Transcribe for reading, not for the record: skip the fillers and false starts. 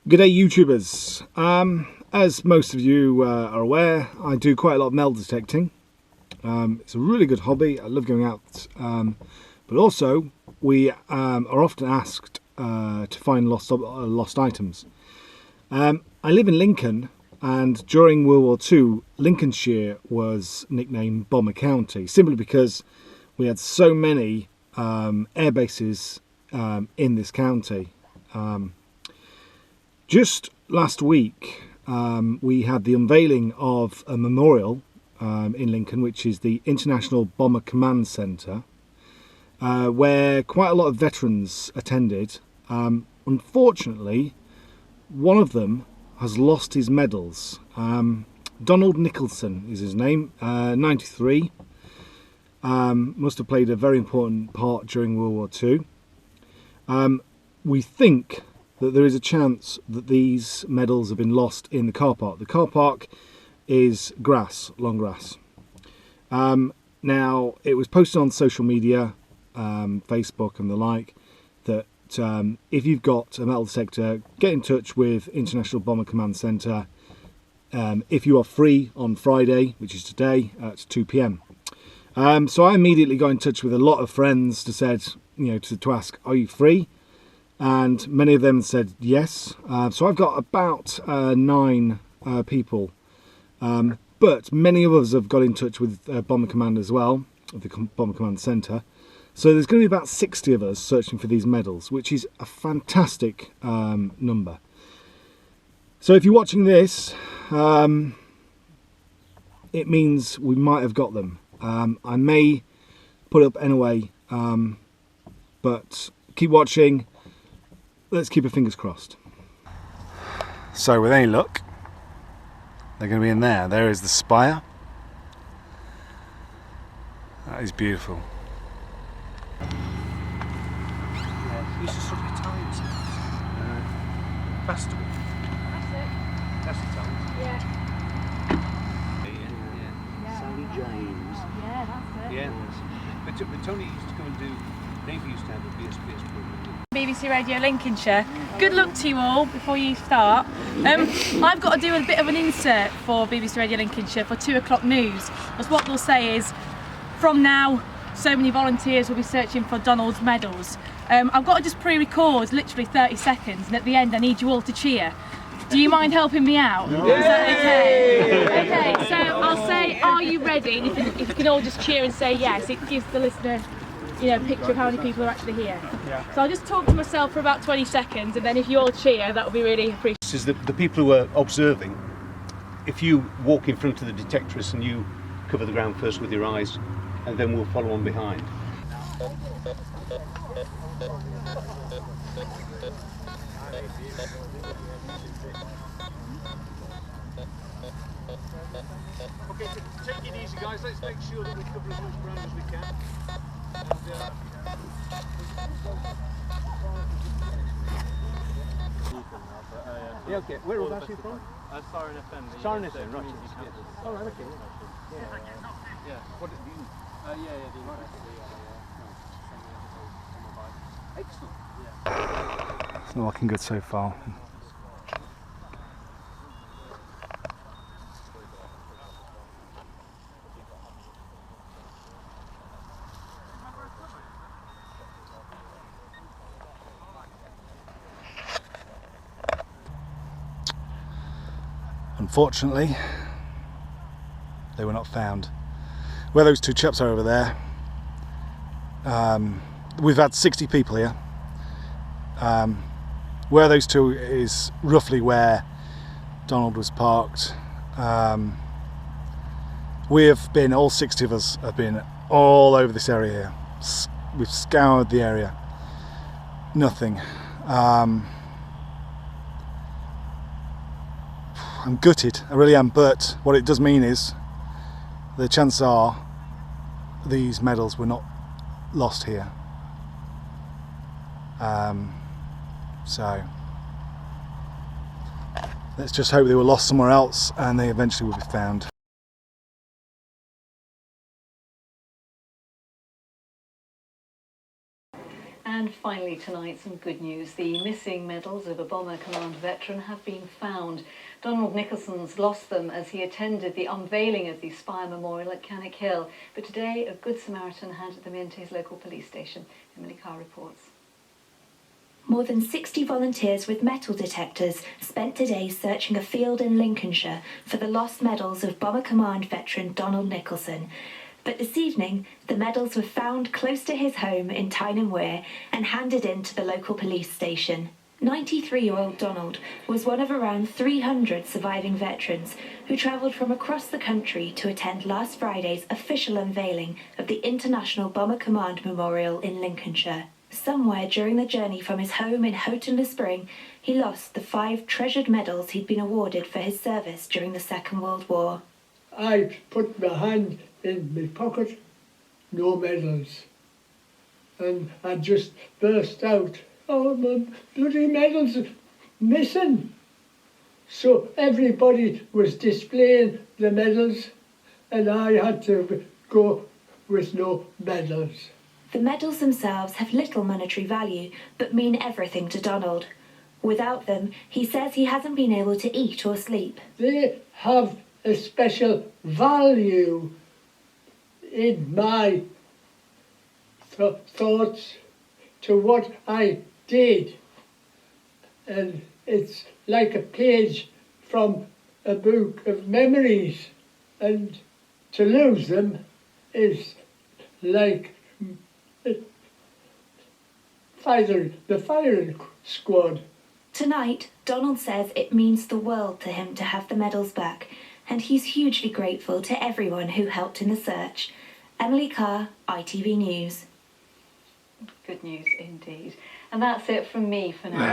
G'day YouTubers. As most of you are aware, I do quite a lot of metal detecting. It's a really good hobby. I love going out, but also we are often asked to find lost items. I live in Lincoln, and during World War II, Lincolnshire was nicknamed Bomber County, simply because we had so many air bases in this county. Just last week we had the unveiling of a memorial in Lincoln, which is the International Bomber Command Centre, where quite a lot of veterans attended. Unfortunately, one of them has lost his medals. Donald Nicholson is his name, 93. Must have played a very important part during World War II. We think that there is a chance that these medals have been lost in the car park. The car park is grass, long grass. Now, it was posted on social media, Facebook and the like, that if you've got a metal detector, get in touch with International Bomber Command Centre if you are free on Friday, which is today, at 2 PM. So I immediately got in touch with a lot of friends to ask, are you free? And many of them said yes. So I've got about 9 people, but many of us have got in touch with Bomber Command as well, the Bomber Command Centre. So there's going to be about 60 of us searching for these medals, which is a fantastic number. So if you're watching this, it means we might have got them. I may put up anyway, but keep watching. Let's keep our fingers crossed. So with any luck, they're going to be in there. There is the spire. That is beautiful. These are sort of Italian festival. That's it. That's Italian. Yeah. Yeah. Sally James. Yeah, that's it. Yeah. But Tony used to come and do. Navy used to have a BSPS program. BBC Radio Lincolnshire. Good luck to you all before you start. I've got to do a bit of an insert for BBC Radio Lincolnshire for 2 o'clock news. Because what they'll say is, from now, so many volunteers will be searching for Donald's medals. I've got to just pre-record literally 30 seconds, and at the end I need you all to cheer. Do you mind helping me out? Is that okay? Okay, so I'll say, are you ready? And if you can all just cheer and say yes, it gives the listener a picture of how many people are actually here. Yeah. So I'll just talk to myself for about 20 seconds, and then if you all cheer, that would be really appreciated. This is the people who are observing. If you walk in front of the detectorists and you cover the ground first with your eyes, and then we'll follow on behind. Okay, take it easy guys, let's make sure that we cover as much ground as we can. Yeah, okay. Where was that from? Siren FM. Siren FM, right. All right, okay. Yeah. What did you? Excellent. Yeah. It's not looking good so far. Unfortunately, they were not found. Where those 2 chaps are over there, we've had 60 people here. Where those 2 is roughly where Donald was parked. We have been, all 60 of us have been all over this area here. We've scoured the area. Nothing. I'm gutted, I really am, but what it does mean is the chances are these medals were not lost here. So let's just hope they were lost somewhere else and they eventually will be found. And And finally tonight, some good news. The missing medals of a Bomber Command veteran have been found. Donald Nicholson's lost them as he attended the unveiling of the Spire Memorial at Cannock Hill. But today, a Good Samaritan handed them in to his local police station. Emily Carr reports. More than 60 volunteers with metal detectors spent today searching a field in Lincolnshire for the lost medals of Bomber Command veteran Donald Nicholson. But this evening, the medals were found close to his home in Tyne Wear and handed in to the local police station. 93-year-old Donald was one of around 300 surviving veterans who travelled from across the country to attend last Friday's official unveiling of the International Bomber Command Memorial in Lincolnshire. Somewhere during the journey from his home in Houghton-le-Spring, he lost the 5 treasured medals he'd been awarded for his service during the Second World War. I put my hand in my pocket, no medals. And I just burst out, "Oh, my bloody medals are missing." So everybody was displaying the medals and I had to go with no medals. The medals themselves have little monetary value, but mean everything to Donald. Without them, he says he hasn't been able to eat or sleep. They have a special value in my thoughts to what I did. And it's like a page from a book of memories. And to lose them is like the firing squad. Tonight, Donald says it means the world to him to have the medals back, and he's hugely grateful to everyone who helped in the search. Emily Carr, ITV News. Good news indeed. And that's it from me for now.